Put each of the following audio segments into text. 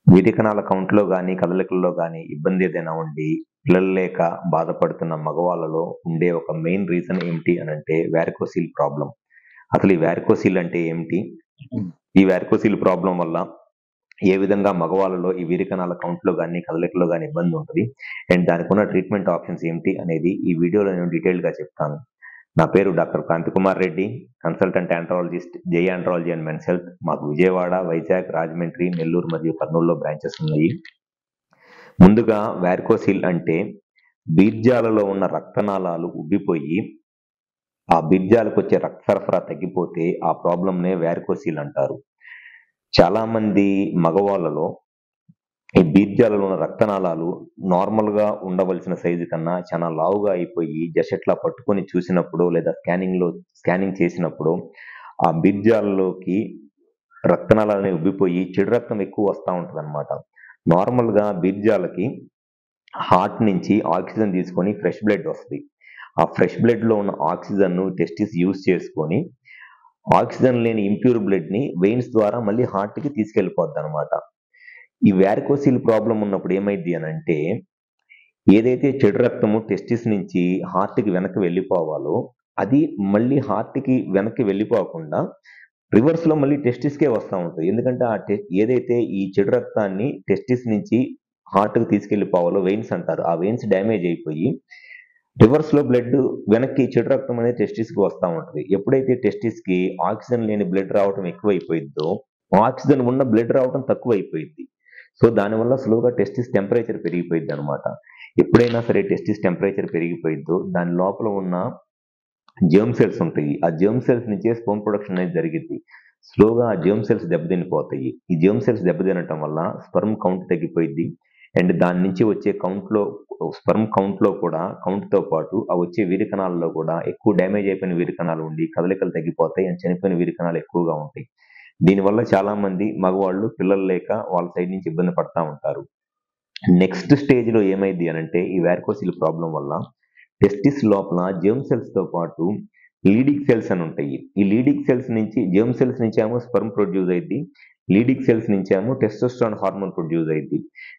వీటి కణాల కౌంట్‌లో గాని, కదలికల్లో గాని ఇబ్బంది ఏదైనా ఉండి, పిల్లలు లేక బాధపడుతున్న మగవాళ్ళలో ఉండే ఒక మెయిన్ రీజన్ ఏమిటి అనంటే వారికోసిల్ ప్రాబ్లమ్. అసలు ఈ వారికోసిల్ అంటే ఏమిటి? ఈ వారికోసిల్ ప్రాబ్లమ్ వల్ల ఏ విధంగా మగవాళ్ళలో ఈ వీరి కణాల కౌంట్‌లో గాని, కదలికల్లో గాని ఇబ్బంది ఉంటది. అండ్ దానికున్న ట్రీట్మెంట్ ఆప్షన్స్ ఏమిటి అనేది ఈ వీడియోలో నేను డీటెయిల్డ్‌గా చెప్తాను. నా పేరు doctor Kanthi Kumar Reddy, consultant andrologist, జై ఆండ్రాలజీ అండ్ మెన్స్ హెల్త్. మాకు విజయవాడ, వైజాగ్, రాజమండ్రి, నెల్లూరు మరియు కర్నూలులో బ్రాంచెస్ ఉన్నాయి. ముందుగా వారికోసిల్ అంటే బీర్జాలలో ఉన్న రక్తనాళాలు ఉబ్బిపోయి, ఆ బీర్జాలకు వచ్చే రక్త సరఫరా తగ్గిపోతే ఆ ప్రాబ్లంనే వారికోసిల్ అంటారు. చాలా మంది మగవాళ్ళలో ఈ బీర్జాలలో ఉన్న రక్తనాళాలు నార్మల్‌గా ఉండవలసిన సైజు కన్నా చాలా లావుగా అయిపోయి జస్ట్ ఇట్లా పట్టుకొని చూసినప్పుడో లేదా స్కానింగ్ చేసినప్పుడో ఆ బీర్జాలలోకి రక్తనాళాలనేవి ఉబ్బిపోయి చెడు రక్తం ఎక్కువ వస్తా ఉంటదనమాట. నార్మల్‌గా బీర్జాలకి హార్ట్ నుంచి ఆక్సిజన్ తీసుకొని ఫ్రెష్ బ్లడ్ వస్తది. ఆ ఫ్రెష్ బ్లడ్‌లో ఉన్న ఆక్సిజన్‌ను టెస్టిస్ యూజ్ చేసుకొని ఆక్సిజన్ లేని ఇంప్యూర్ బ్లడ్‌ని వెయిన్స్ ద్వారా మళ్ళీ హార్ట్‌కి తీసుకెళ్ళిపోద్దనమాట. ఈ వారికోసిల్ ప్రాబ్లమ్ ఉన్నప్పుడు ఏమైద్ది అనంటే, ఏదైతే చెడు రక్తము టెస్టిస్ నుంచి హార్ట్‌కి వెనక్కి వెళ్ళిపోవాలో, అది మళ్ళీ హార్ట్‌కి వెనక్కి వెళ్ళిపోకుండా రివర్స్‌లో మళ్ళీ టెస్టిస్‌కే వస్తా ఉంటది. ఎందుకంటే ఏదైతే ఈ చెడు రక్తాన్ని టెస్టిస్ నుంచి హార్ట్‌కి తీసుకెళ్ళిపోవాలో వెయిన్స్ అంటారు. ఆ వెయిన్స్ డ్యామేజ్ అయిపోయి రివర్స్‌లో బ్లడ్ వెనక్కి చెడు రక్తం అనేది టెస్టిస్‌కి వస్తా ఉంటది. ఎప్పుడైతే టెస్టిస్‌కి ఆక్సిజన్ లేని బ్లడ్ రావటం ఎక్కువైపోయిద్దో, ఆక్సిజన్ ఉన్న బ్లడ్ రావటం తక్కువైపోయిద్ది. సో, దానివల్ల స్లోగా టెస్టిస్ టెంపరేచర్ పెరిగిపోయిద్దనమాట. ఎప్పుడైనా సరే టెస్టిస్ టెంపరేచర్ పెరిగిపోయిద్దో, దాని లోపల ఉన్న జెర్మ్ సెల్స్ ఉంటాయి. ఆ జెర్మ్ సెల్స్ నుంచే స్పెర్మ్ ప్రొడక్షన్ అనేది జరిగిద్ది. స్లోగా ఆ జెర్మ్ సెల్స్ దెబ్బతినిపోతాయి. ఈ జెర్మ్ సెల్స్ దెబ్బతినటం వల్ల స్పెర్మ్ కౌంట్ తగ్గిపోయిద్ది. అండ్ దాని నుంచి వచ్చే స్పెర్మ్ కౌంట్‌లో కూడా కౌంట్‌తో పాటు ఆ వచ్చే వీర్య కణాల్లో కూడా ఎక్కువ డ్యామేజ్ అయిపోయిన వీర్య కణాలు ఉండి కదలికలు తగ్గిపోతాయి. అండ్ చనిపోయిన వీర్య కణాలు ఎక్కువగా ఉంటాయి. దీనివల్ల చాలా మంది మగవాళ్ళు పిల్లలు లేక వాళ్ళ సైడ్ నుంచి ఇబ్బంది పడతా ఉంటారు. నెక్స్ట్ స్టేజ్‌లో ఏమైద్ది అనంటే ఈ వారికోసిల్ ప్రాబ్లమ్ వల్ల టెస్టిస్ లోపల జెర్మ్ సెల్స్‌తో పాటు లీడిగ్ సెల్స్ అని ఉంటాయి. ఈ లీడిగ్ సెల్స్ నుంచి జెర్మ్ సెల్స్ నుంచేమో స్పెర్మ్ ప్రొడ్యూస్ అయిద్ది. లీడిగ్ సెల్స్ నుంచేమో టెస్టోస్టెరాన్ హార్మోన్ ప్రొడ్యూస్ అయిద్ది.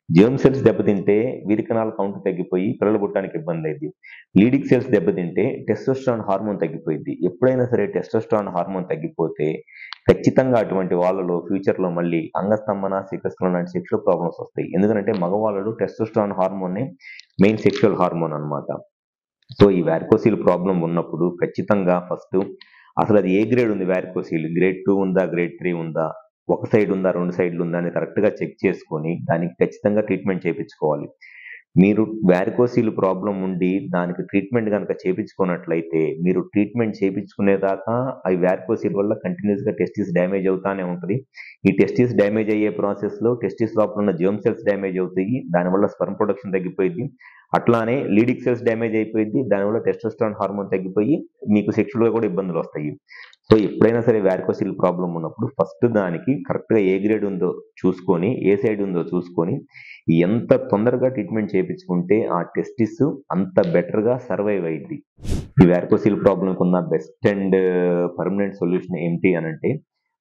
జెర్మ్ సెల్స్ దెబ్బతింటే వీర్య కణాల కౌంట్ తగ్గిపోయి పిల్లలు పుట్టడానికి ఇబ్బంది అయిద్ది. లీడిగ్ సెల్స్ దెబ్బతింటే టెస్టోస్టెరాన్ హార్మోన్ తగ్గిపోయిద్ది. ఎప్పుడైనా సరే టెస్టోస్టెరాన్ హార్మోన్ తగ్గిపోతే ఖచ్చితంగా అటువంటి వాళ్ళలో ఫ్యూచర్‌లో మళ్ళీ అంగస్తంభన, సికస్తంభన లాంటి సెక్సువల్ ప్రాబ్లమ్స్ వస్తాయి. ఎందుకంటే మగవాళ్ళలో టెస్టోస్టెరాన్ హార్మోనే మెయిన్ సెక్సువల్ హార్మోన్ అన్నమాట. సో, ఈ వారికోసిల్ ప్రాబ్లమ్ ఉన్నప్పుడు ఖచ్చితంగా అసలు అది ఏ గ్రేడ్ ఉంది వారికోసిల్? గ్రేడ్ 2 ఉందా? గ్రేడ్ 3 ఉందా? ఒక సైడ్ ఉందా? 2 సైడ్‌లు ఉందా? అని కరెక్ట్‌గా చెక్ చేసుకొని దానికి ఖచ్చితంగా ట్రీట్మెంట్ చేపించుకోవాలి. మీరు వారికోసిల్ ప్రాబ్లమ్ ఉండి దానికి ట్రీట్మెంట్ గనక చేపించుకోనట్లయితే మీరు ట్రీట్మెంట్ చేపించుకునేదాకా ఈ వారికోసిల్ వల్ల కంటిన్యూయస్‌గా టెస్టిస్ డ్యామేజ్ అవుతానే ఉంటది. ఈ టెస్టిస్ డ్యామేజ్ అయ్యే ప్రాసెస్‌లో టెస్టిస్ లోపల ఉన్న జెర్మ్ సెల్స్ డ్యామేజ్ అవుతాయి. దానివల్ల స్పెర్మ్ ప్రొడక్షన్ తగ్గిపోయిద్ది. అట్లానే లీడిగ్ సెల్స్ డ్యామేజ్ అయిపోయిద్ది. దానివల్ల టెస్టోస్టెరాన్ హార్మోన్ తగ్గిపోయి మీకు సెక్షువల్‌గా కూడా ఇబ్బందులొస్తాయి. సో, ఎప్పుడైనా సరే వారికోసిల్ ప్రాబ్లమ్ ఉన్నప్పుడు ఫస్ట్ దానికి కరెక్ట్‌గా ఏ గ్రేడ్ ఉందో చూసుకొని, ఏ సైడ్ ఉందో చూసుకొని, ఎంత తొందరగా ట్రీట్మెంట్ చేపించుకుంటే ఆ టెస్టిస్ అంత బెటర్‌గా సర్వైవ్ అయిద్ది. ఈ వారికోసిల్ ప్రాబ్లమ్‌కి ఉన్న బెస్ట్ అండ్ పర్మనెంట్ సొల్యూషన్ ఏంటి అనంటే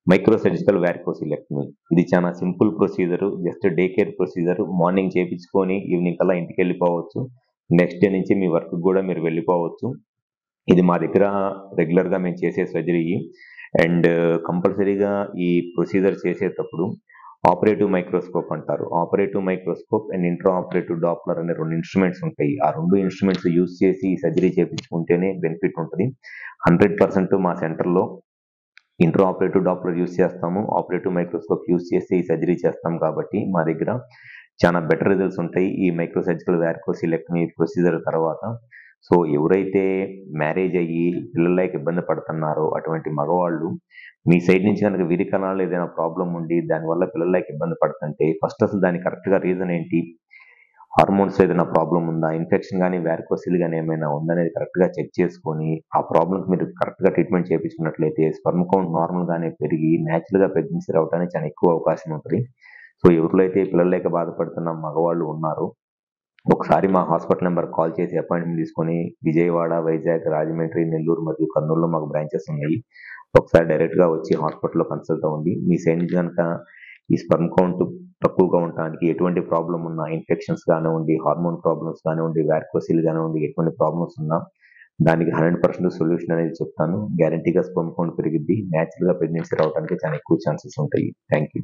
మైక్రో సర్జికల్ వారికోసిలెక్టమీ. ఇది చాలా simple procedure. Just day care procedure. Morning చేపించుకొని ఈవినింగ్ కల్లా ఇంటికెళ్ళిపోవచ్చు. నెక్స్ట్ డే నుంచి మీ వర్క్‌కి గూడా మీరు వెళ్ళిపోవచ్చు. ఇది మా దగ్గర రెగ్యులర్‌గా మేము చేసే సర్జరీ. అండ్ కంపల్సరీగా ఈ ప్రొసీజర్ చేసేటప్పుడు ఆపరేటివ్ మైక్రోస్కోప్ అంటారు. Operative microscope and intra operative Doppler అనే 2 ఇన్‌స్ట్రుమెంట్స్ ఉంటాయి. ఆ 2 ఇన్‌స్ట్రుమెంట్స్ యూజ్ చేసి ఈ సర్జరీ చేపించుకుంటేనే బెనిఫిట్ ఉంటది. 100% మా సెంటర్‌లో ఇంట్రా ఆపరేటివ్ డాప్లర్ యూజ్ చేస్తాము. ఆపరేటివ్ మైక్రోస్కోప్ యూజ్ చేసి ఈ సర్జరీ చేస్తాం కాబట్టి మా దగ్గర చాలా బెటర్ రిజల్ట్స్ ఉంటాయి. ఈ మైక్రో సర్జికల్ వారికోసిలెక్టమీ ప్రొసీజర్ తర్వాత. సో, ఎవరైతే మ్యారేజ్ అయ్యి పిల్లలు లేక ఇబ్బంది పడుతున్నారో అటువంటి మగవాళ్ళు మీ సైడ్ నుంచి గనక వీర్య కణాల్లో ఏదైనా ప్రాబ్లమ్ ఉండి దానివల్ల పిల్లలు లేక ఇబ్బంది పడుతుంటే ఫస్ట్ అసలు దానికి కరెక్ట్‌గా రీజన్ ఏంటి? హార్మోన్స్ ఏదైనా ప్రాబ్లమ్ ఉందా? ఇన్ఫెక్షన్ గాని, వారికోసిల్ గాని ఏమైనా ఉందా అనేది కరెక్ట్‌గా చెక్ చేసుకొని, ఆ ప్రాబ్లమ్‌కి మీరు కరెక్ట్‌గా ట్రీట్మెంట్ చేపించుకున్నట్లయితే స్పెర్మ్ కౌంట్ నార్మల్‌గానే పెరిగి నేచురల్‌గా ప్రెగ్నెన్సీ రావడానికి చాలా ఎక్కువ అవకాశం ఉంటది. సో, ఎవరిలో అయితే పిల్లలు లేక బాధపడుతున్న మగవాళ్ళు ఉన్నారో ఒకసారి మా హాస్పిటల్ నంబర్‌కి కాల్ చేసి అపాయింట్‌మెంట్ తీసుకొని విజయవాడ, వైజాగ్, రాజమండ్రి, నెల్లూరు మరియు కర్నూలులో మాకు బ్రాంచెస్ ఉన్నాయి. ఒకసారి డైరెక్ట్‌గా వచ్చి హాస్పిటల్‌లో కన్సల్ట్ అవ్వండి. మీ సైడ్ నుంచి గనక ఈ స్పెర్మ్ కౌంట్ తక్కువగా ఉండటానికి, ఎటువంటి ప్రాబ్లమ్ ఉన్నా ఇన్ఫెక్షన్స్ కానివ్వండి, హార్మోన్ ప్రాబ్లమ్స్ కానివ్వండి, వారికోసిల్ కానివ్వండి, ఎటువంటి ప్రాబ్లమ్స్ ఉన్నా దానికి 100% సొల్యూషన్ అనేది చెప్తాను. గ్యారంటీగా స్పెర్మ్ కౌంట్ పెరిగిద్ది. నేచురల్‌గా ప్రెగ్నెన్సీ రావడానికి చాలా ఎక్కువ ఛాన్సెస్ ఉంటాయి. Thank you.